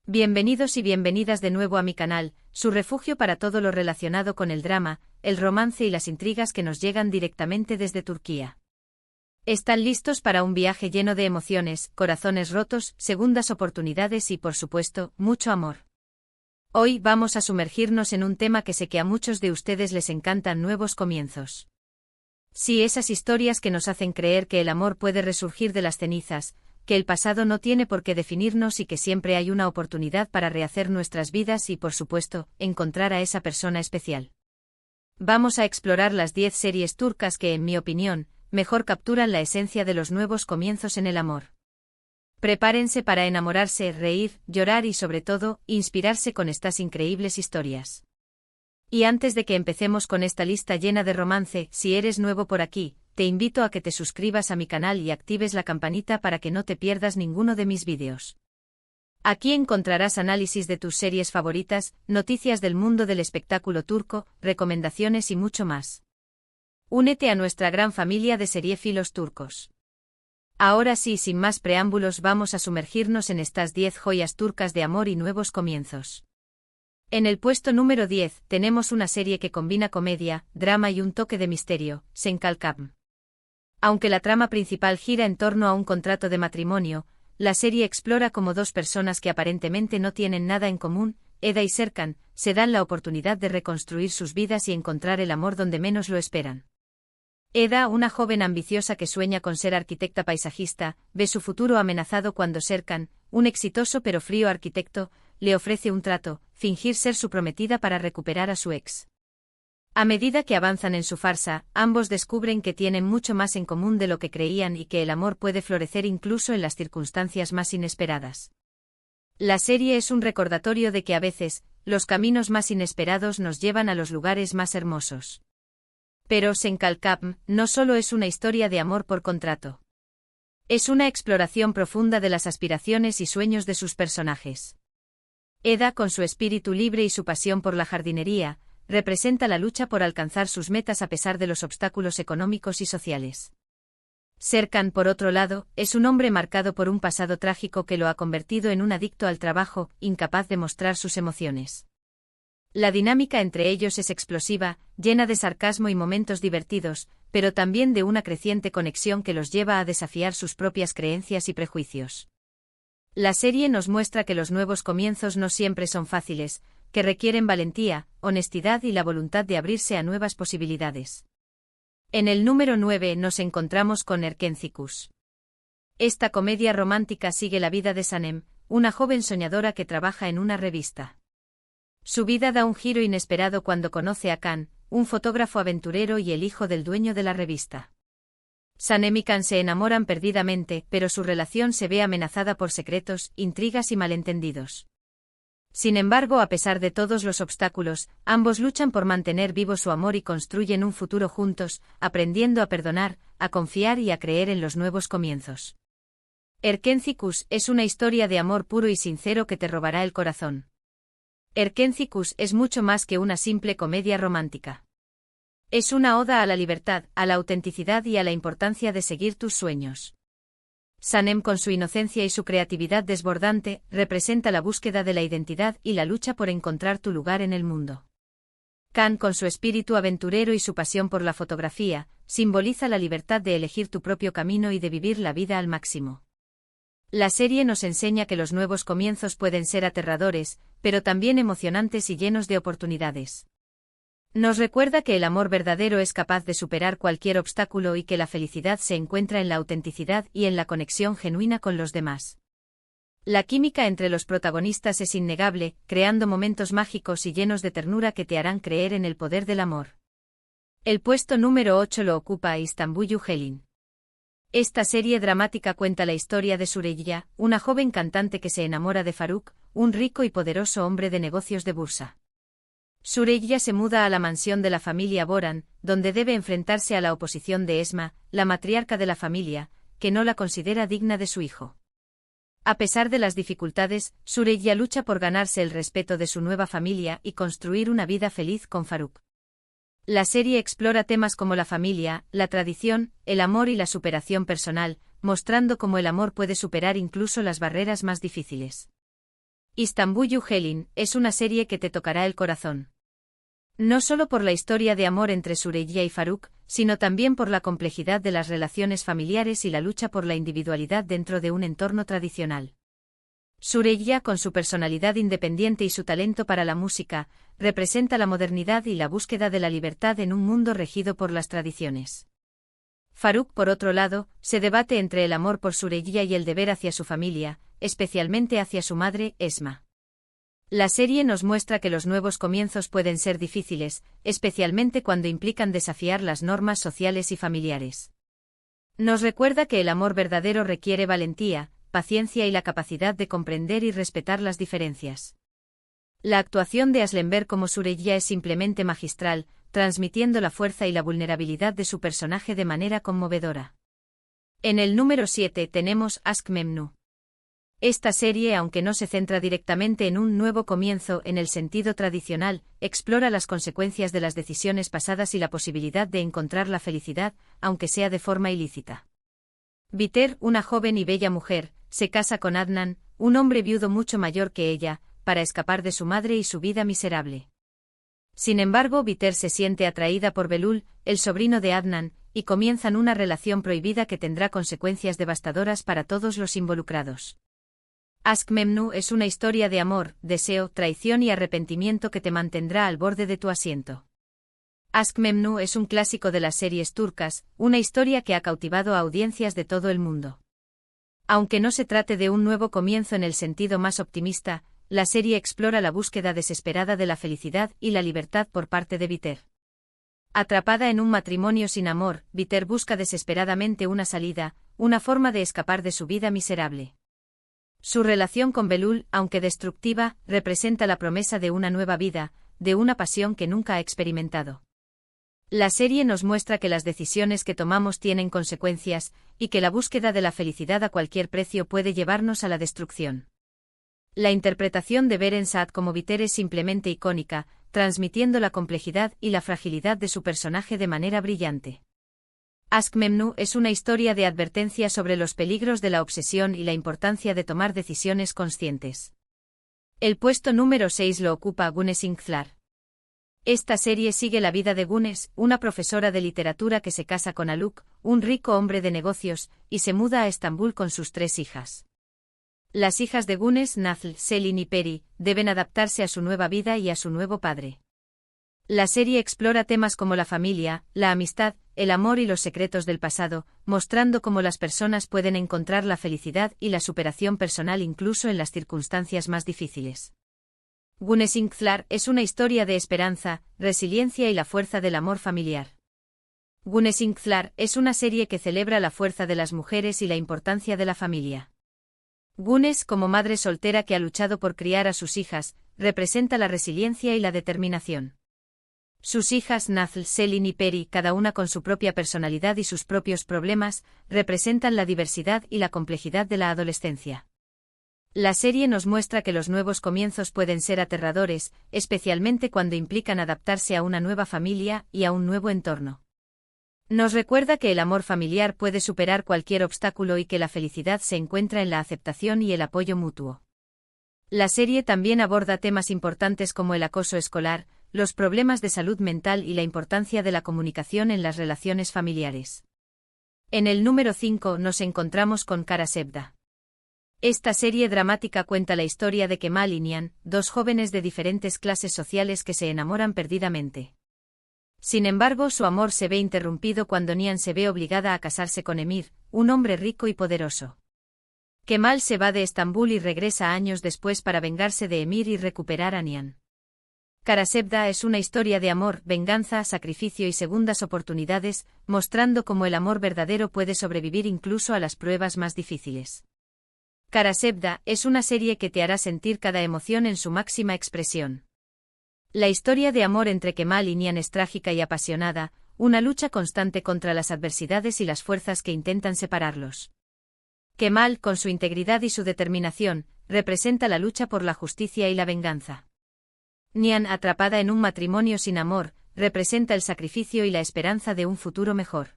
Bienvenidos y bienvenidas de nuevo a mi canal, su refugio para todo lo relacionado con el drama, el romance y las intrigas que nos llegan directamente desde Turquía. ¿Están listos para un viaje lleno de emociones, corazones rotos, segundas oportunidades y, por supuesto, mucho amor? Hoy vamos a sumergirnos en un tema que sé que a muchos de ustedes les encantan: nuevos comienzos. Sí, esas historias que nos hacen creer que el amor puede resurgir de las cenizas, que el pasado no tiene por qué definirnos y que siempre hay una oportunidad para rehacer nuestras vidas y, por supuesto, encontrar a esa persona especial. Vamos a explorar las 10 series turcas que, en mi opinión, mejor capturan la esencia de los nuevos comienzos en el amor. Prepárense para enamorarse, reír, llorar y, sobre todo, inspirarse con estas increíbles historias. Y antes de que empecemos con esta lista llena de romance, si eres nuevo por aquí, te invito a que te suscribas a mi canal y actives la campanita para que no te pierdas ninguno de mis vídeos. Aquí encontrarás análisis de tus series favoritas, noticias del mundo del espectáculo turco, recomendaciones y mucho más. Únete a nuestra gran familia de seriéfilos turcos. Ahora sí, sin más preámbulos, vamos a sumergirnos en estas 10 joyas turcas de amor y nuevos comienzos. En el puesto número 10 tenemos una serie que combina comedia, drama y un toque de misterio, Senkalkam. Aunque la trama principal gira en torno a un contrato de matrimonio, la serie explora cómo dos personas que aparentemente no tienen nada en común, Eda y Serkan, se dan la oportunidad de reconstruir sus vidas y encontrar el amor donde menos lo esperan. Eda, una joven ambiciosa que sueña con ser arquitecta paisajista, ve su futuro amenazado cuando Serkan, un exitoso pero frío arquitecto, le ofrece un trato: fingir ser su prometida para recuperar a su ex. A medida que avanzan en su farsa, ambos descubren que tienen mucho más en común de lo que creían y que el amor puede florecer incluso en las circunstancias más inesperadas. La serie es un recordatorio de que a veces, los caminos más inesperados nos llevan a los lugares más hermosos. Pero Senkalkam no solo es una historia de amor por contrato. Es una exploración profunda de las aspiraciones y sueños de sus personajes. Eda, con su espíritu libre y su pasión por la jardinería, representa la lucha por alcanzar sus metas a pesar de los obstáculos económicos y sociales. Serkan, por otro lado, es un hombre marcado por un pasado trágico que lo ha convertido en un adicto al trabajo, incapaz de mostrar sus emociones. La dinámica entre ellos es explosiva, llena de sarcasmo y momentos divertidos, pero también de una creciente conexión que los lleva a desafiar sus propias creencias y prejuicios. La serie nos muestra que los nuevos comienzos no siempre son fáciles, que requieren valentía, honestidad y la voluntad de abrirse a nuevas posibilidades. En el número 9 nos encontramos con Erkencikus. Esta comedia romántica sigue la vida de Sanem, una joven soñadora que trabaja en una revista. Su vida da un giro inesperado cuando conoce a Kan, un fotógrafo aventurero y el hijo del dueño de la revista. Sanem y Kan se enamoran perdidamente, pero su relación se ve amenazada por secretos, intrigas y malentendidos. Sin embargo, a pesar de todos los obstáculos, ambos luchan por mantener vivo su amor y construyen un futuro juntos, aprendiendo a perdonar, a confiar y a creer en los nuevos comienzos. Erkencikus es una historia de amor puro y sincero que te robará el corazón. Erkencikus es mucho más que una simple comedia romántica. Es una oda a la libertad, a la autenticidad y a la importancia de seguir tus sueños. Sanem, con su inocencia y su creatividad desbordante, representa la búsqueda de la identidad y la lucha por encontrar tu lugar en el mundo. Kan, con su espíritu aventurero y su pasión por la fotografía, simboliza la libertad de elegir tu propio camino y de vivir la vida al máximo. La serie nos enseña que los nuevos comienzos pueden ser aterradores, pero también emocionantes y llenos de oportunidades. Nos recuerda que el amor verdadero es capaz de superar cualquier obstáculo y que la felicidad se encuentra en la autenticidad y en la conexión genuina con los demás. La química entre los protagonistas es innegable, creando momentos mágicos y llenos de ternura que te harán creer en el poder del amor. El puesto número 8 lo ocupa Istanbul Yücelin. Esta serie dramática cuenta la historia de Süreyya, una joven cantante que se enamora de Faruk, un rico y poderoso hombre de negocios de bursa. Süreyya se muda a la mansión de la familia Boran, donde debe enfrentarse a la oposición de Esma, la matriarca de la familia, que no la considera digna de su hijo. A pesar de las dificultades, Süreyya lucha por ganarse el respeto de su nueva familia y construir una vida feliz con Faruk. La serie explora temas como la familia, la tradición, el amor y la superación personal, mostrando cómo el amor puede superar incluso las barreras más difíciles. Istanbul Yuhelin es una serie que te tocará el corazón. No solo por la historia de amor entre Süreyya y Faruk, sino también por la complejidad de las relaciones familiares y la lucha por la individualidad dentro de un entorno tradicional. Süreyya, con su personalidad independiente y su talento para la música, representa la modernidad y la búsqueda de la libertad en un mundo regido por las tradiciones. Faruk, por otro lado, se debate entre el amor por Süreyya y el deber hacia su familia, especialmente hacia su madre, Esma. La serie nos muestra que los nuevos comienzos pueden ser difíciles, especialmente cuando implican desafiar las normas sociales y familiares. Nos recuerda que el amor verdadero requiere valentía, paciencia y la capacidad de comprender y respetar las diferencias. La actuación de Aslenberg como Süreyya es simplemente magistral, transmitiendo la fuerza y la vulnerabilidad de su personaje de manera conmovedora. En el número 7 tenemos Aşk Memnu. Esta serie, aunque no se centra directamente en un nuevo comienzo en el sentido tradicional, explora las consecuencias de las decisiones pasadas y la posibilidad de encontrar la felicidad, aunque sea de forma ilícita. Biter, una joven y bella mujer, se casa con Adnan, un hombre viudo mucho mayor que ella, para escapar de su madre y su vida miserable. Sin embargo, Biter se siente atraída por Belul, el sobrino de Adnan, y comienzan una relación prohibida que tendrá consecuencias devastadoras para todos los involucrados. Aşk Memnu es una historia de amor, deseo, traición y arrepentimiento que te mantendrá al borde de tu asiento. Aşk Memnu es un clásico de las series turcas, una historia que ha cautivado a audiencias de todo el mundo. Aunque no se trate de un nuevo comienzo en el sentido más optimista, la serie explora la búsqueda desesperada de la felicidad y la libertad por parte de Biter. Atrapada en un matrimonio sin amor, Biter busca desesperadamente una salida, una forma de escapar de su vida miserable. Su relación con Belul, aunque destructiva, representa la promesa de una nueva vida, de una pasión que nunca ha experimentado. La serie nos muestra que las decisiones que tomamos tienen consecuencias, y que la búsqueda de la felicidad a cualquier precio puede llevarnos a la destrucción. La interpretación de Beren Saat como Biter es simplemente icónica, transmitiendo la complejidad y la fragilidad de su personaje de manera brillante. Aşk Memnu es una historia de advertencia sobre los peligros de la obsesión y la importancia de tomar decisiones conscientes. El puesto número 6 lo ocupa Güneş Inkthlar. Esta serie sigue la vida de Güneş, una profesora de literatura que se casa con Haluk, un rico hombre de negocios, y se muda a Estambul con sus 3 hijas. Las hijas de Güneş, Nazlı, Selin y Peri, deben adaptarse a su nueva vida y a su nuevo padre. La serie explora temas como la familia, la amistad, el amor y los secretos del pasado, mostrando cómo las personas pueden encontrar la felicidad y la superación personal incluso en las circunstancias más difíciles. Güneş Inkthlar es una historia de esperanza, resiliencia y la fuerza del amor familiar. Güneş Inkthlar es una serie que celebra la fuerza de las mujeres y la importancia de la familia. Güneş, como madre soltera que ha luchado por criar a sus hijas, representa la resiliencia y la determinación. Sus hijas Nazlı, Selin y Peri, cada una con su propia personalidad y sus propios problemas, representan la diversidad y la complejidad de la adolescencia. La serie nos muestra que los nuevos comienzos pueden ser aterradores, especialmente cuando implican adaptarse a una nueva familia y a un nuevo entorno. Nos recuerda que el amor familiar puede superar cualquier obstáculo y que la felicidad se encuentra en la aceptación y el apoyo mutuo. La serie también aborda temas importantes como el acoso escolar, los problemas de salud mental y la importancia de la comunicación en las relaciones familiares. En el número 5 nos encontramos con Kara Sevda. Esta serie dramática cuenta la historia de Kemal y Nihan, 2 jóvenes de diferentes clases sociales que se enamoran perdidamente. Sin embargo, su amor se ve interrumpido cuando Nihan se ve obligada a casarse con Emir, un hombre rico y poderoso. Kemal se va de Estambul y regresa años después para vengarse de Emir y recuperar a Nihan. Kara Sevda es una historia de amor, venganza, sacrificio y segundas oportunidades, mostrando cómo el amor verdadero puede sobrevivir incluso a las pruebas más difíciles. Kara Sevda es una serie que te hará sentir cada emoción en su máxima expresión. La historia de amor entre Kemal y Nihan es trágica y apasionada, una lucha constante contra las adversidades y las fuerzas que intentan separarlos. Kemal, con su integridad y su determinación, representa la lucha por la justicia y la venganza. Nihan, atrapada en un matrimonio sin amor, representa el sacrificio y la esperanza de un futuro mejor.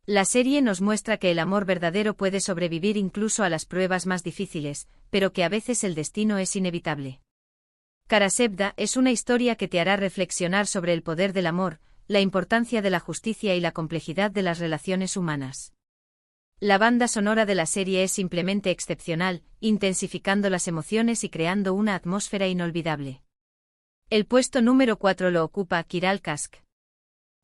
La serie nos muestra que el amor verdadero puede sobrevivir incluso a las pruebas más difíciles, pero que a veces el destino es inevitable. Karasebda es una historia que te hará reflexionar sobre el poder del amor, la importancia de la justicia y la complejidad de las relaciones humanas. La banda sonora de la serie es simplemente excepcional, intensificando las emociones y creando una atmósfera inolvidable. El puesto número 4 lo ocupa Kiral Kask.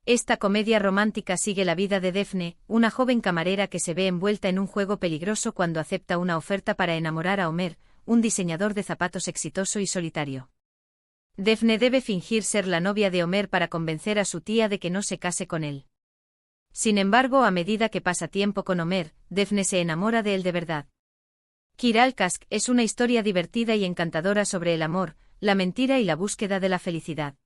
Esta comedia romántica sigue la vida de Daphne, una joven camarera que se ve envuelta en un juego peligroso cuando acepta una oferta para enamorar a Homer, un diseñador de zapatos exitoso y solitario. Daphne debe fingir ser la novia de Homer para convencer a su tía de que no se case con él. Sin embargo, a medida que pasa tiempo con Homer, Daphne se enamora de él de verdad. Kiral Kask es una historia divertida y encantadora sobre el amor, la mentira y la búsqueda de la felicidad.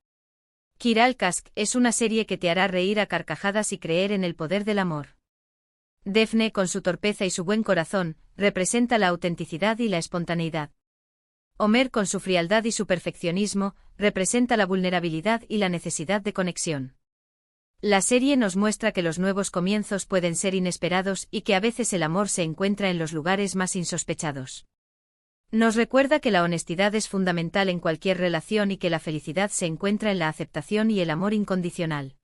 Kiral Kask es una serie que te hará reír a carcajadas y creer en el poder del amor. Daphne, con su torpeza y su buen corazón, representa la autenticidad y la espontaneidad. Homer, con su frialdad y su perfeccionismo, representa la vulnerabilidad y la necesidad de conexión. La serie nos muestra que los nuevos comienzos pueden ser inesperados y que a veces el amor se encuentra en los lugares más insospechados. Nos recuerda que la honestidad es fundamental en cualquier relación y que la felicidad se encuentra en la aceptación y el amor incondicional.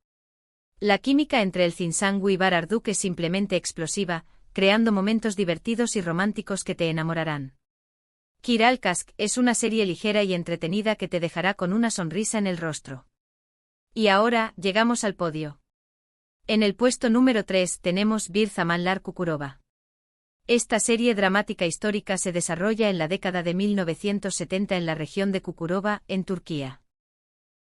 La química entre el Zinsangu y Bar Arduk es simplemente explosiva, creando momentos divertidos y románticos que te enamorarán. Kiral Kask es una serie ligera y entretenida que te dejará con una sonrisa en el rostro. Y ahora, llegamos al podio. En el puesto número 3 tenemos Bir Zamanlar Kukurova. Esta serie dramática histórica se desarrolla en la década de 1970 en la región de Kukurova, en Turquía.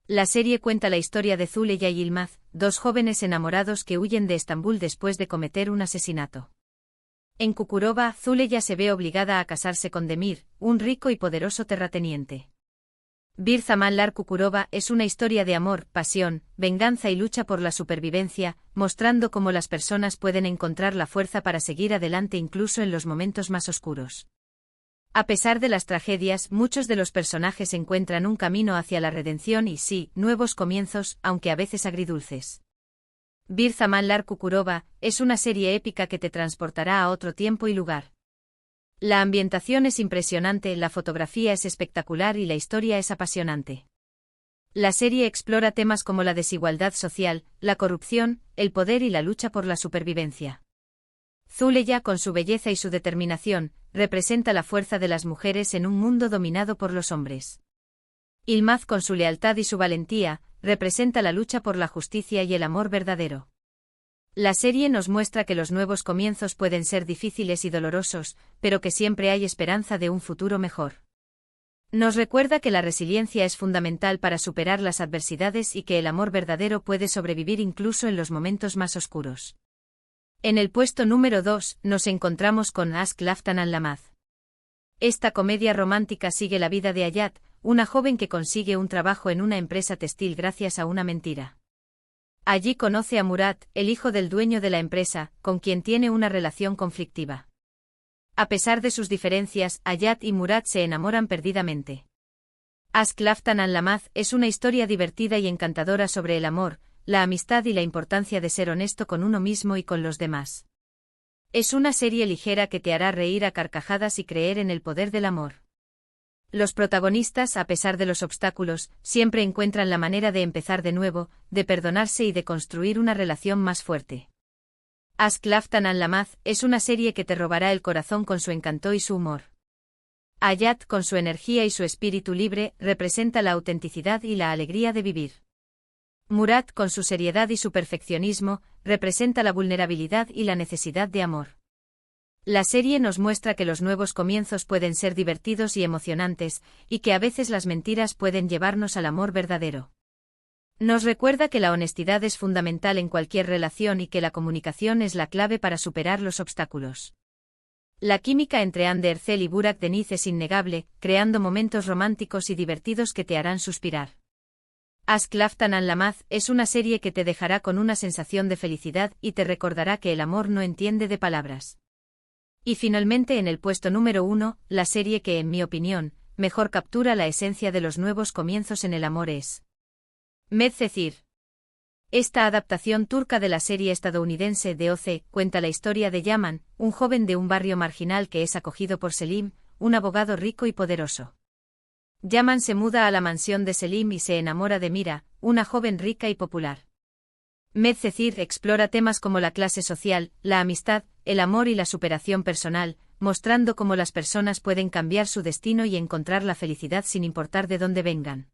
La serie cuenta la historia de Zuleya y Yilmaz, dos jóvenes enamorados que huyen de Estambul después de cometer un asesinato. En Kukurova, Zuleya se ve obligada a casarse con Demir, un rico y poderoso terrateniente. Bir Zamanlar Kukurova es una historia de amor, pasión, venganza y lucha por la supervivencia, mostrando cómo las personas pueden encontrar la fuerza para seguir adelante incluso en los momentos más oscuros. A pesar de las tragedias, muchos de los personajes encuentran un camino hacia la redención y sí, nuevos comienzos, aunque a veces agridulces. Bir Zamanlar Kukurova es una serie épica que te transportará a otro tiempo y lugar. La ambientación es impresionante, la fotografía es espectacular y la historia es apasionante. La serie explora temas como la desigualdad social, la corrupción, el poder y la lucha por la supervivencia. Zuleya, con su belleza y su determinación, representa la fuerza de las mujeres en un mundo dominado por los hombres. Yilmaz, con su lealtad y su valentía, representa la lucha por la justicia y el amor verdadero. La serie nos muestra que los nuevos comienzos pueden ser difíciles y dolorosos, pero que siempre hay esperanza de un futuro mejor. Nos recuerda que la resiliencia es fundamental para superar las adversidades y que el amor verdadero puede sobrevivir incluso en los momentos más oscuros. En el puesto número 2 nos encontramos con Ask Laftan al-Lamaz. Esta comedia romántica sigue la vida de Hayat, una joven que consigue un trabajo en una empresa textil gracias a una mentira. Allí conoce a Murat, el hijo del dueño de la empresa, con quien tiene una relación conflictiva. A pesar de sus diferencias, Hayat y Murat se enamoran perdidamente. Ask Laftan al-Lamaz es una historia divertida y encantadora sobre el amor, la amistad y la importancia de ser honesto con uno mismo y con los demás. Es una serie ligera que te hará reír a carcajadas y creer en el poder del amor. Los protagonistas, a pesar de los obstáculos, siempre encuentran la manera de empezar de nuevo, de perdonarse y de construir una relación más fuerte. Ask Laftan al-Lamaz es una serie que te robará el corazón con su encanto y su humor. Hayat, con su energía y su espíritu libre, representa la autenticidad y la alegría de vivir. Murat, con su seriedad y su perfeccionismo, representa la vulnerabilidad y la necesidad de amor. La serie nos muestra que los nuevos comienzos pueden ser divertidos y emocionantes, y que a veces las mentiras pueden llevarnos al amor verdadero. Nos recuerda que la honestidad es fundamental en cualquier relación y que la comunicación es la clave para superar los obstáculos. La química entre Hande Erçel y Burak Deniz es innegable, creando momentos románticos y divertidos que te harán suspirar. Ask Laftan al-Lamaz es una serie que te dejará con una sensación de felicidad y te recordará que el amor no entiende de palabras. Y finalmente en el puesto número 1, la serie que, en mi opinión, mejor captura la esencia de los nuevos comienzos en el amor es Medcezir. Esta adaptación turca de la serie estadounidense de OC cuenta la historia de Yaman, un joven de un barrio marginal que es acogido por Selim, un abogado rico y poderoso. Yaman se muda a la mansión de Selim y se enamora de Mira, una joven rica y popular. Medcezir explora temas como la clase social, la amistad, el amor y la superación personal, mostrando cómo las personas pueden cambiar su destino y encontrar la felicidad sin importar de dónde vengan.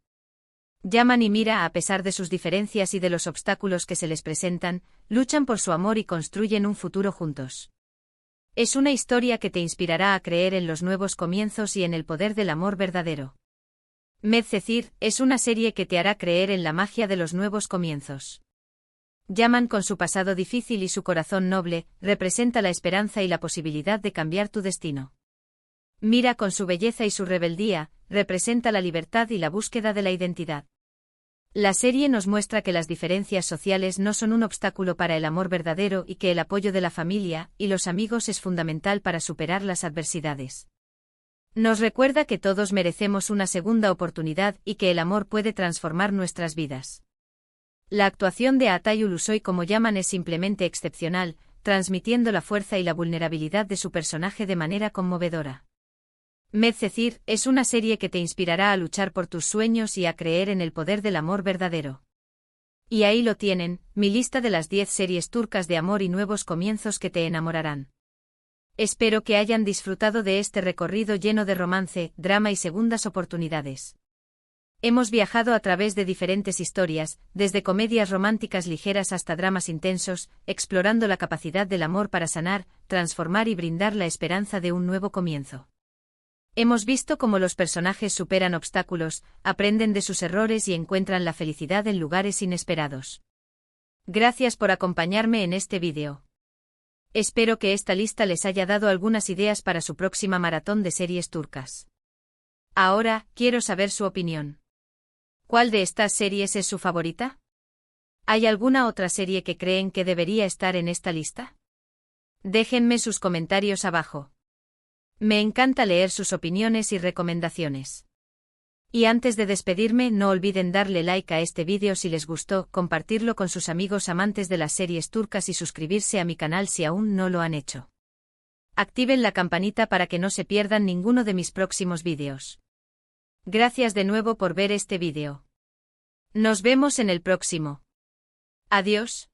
Yaman y Mira, a pesar de sus diferencias y de los obstáculos que se les presentan, luchan por su amor y construyen un futuro juntos. Es una historia que te inspirará a creer en los nuevos comienzos y en el poder del amor verdadero. Medcezir es una serie que te hará creer en la magia de los nuevos comienzos. Yaman, con su pasado difícil y su corazón noble, representa la esperanza y la posibilidad de cambiar tu destino. Mira, con su belleza y su rebeldía, representa la libertad y la búsqueda de la identidad. La serie nos muestra que las diferencias sociales no son un obstáculo para el amor verdadero y que el apoyo de la familia y los amigos es fundamental para superar las adversidades. Nos recuerda que todos merecemos una segunda oportunidad y que el amor puede transformar nuestras vidas. La actuación de Atay Ulusoy como Yaman es simplemente excepcional, transmitiendo la fuerza y la vulnerabilidad de su personaje de manera conmovedora. Medcezir es una serie que te inspirará a luchar por tus sueños y a creer en el poder del amor verdadero. Y ahí lo tienen, mi lista de las 10 series turcas de amor y nuevos comienzos que te enamorarán. Espero que hayan disfrutado de este recorrido lleno de romance, drama y segundas oportunidades. Hemos viajado a través de diferentes historias, desde comedias románticas ligeras hasta dramas intensos, explorando la capacidad del amor para sanar, transformar y brindar la esperanza de un nuevo comienzo. Hemos visto cómo los personajes superan obstáculos, aprenden de sus errores y encuentran la felicidad en lugares inesperados. Gracias por acompañarme en este vídeo. Espero que esta lista les haya dado algunas ideas para su próxima maratón de series turcas. Ahora, quiero saber su opinión. ¿Cuál de estas series es su favorita? ¿Hay alguna otra serie que creen que debería estar en esta lista? Déjenme sus comentarios abajo. Me encanta leer sus opiniones y recomendaciones. Y antes de despedirme, no olviden darle like a este vídeo si les gustó, compartirlo con sus amigos amantes de las series turcas y suscribirse a mi canal si aún no lo han hecho. Activen la campanita para que no se pierdan ninguno de mis próximos vídeos. Gracias de nuevo por ver este vídeo. Nos vemos en el próximo. Adiós.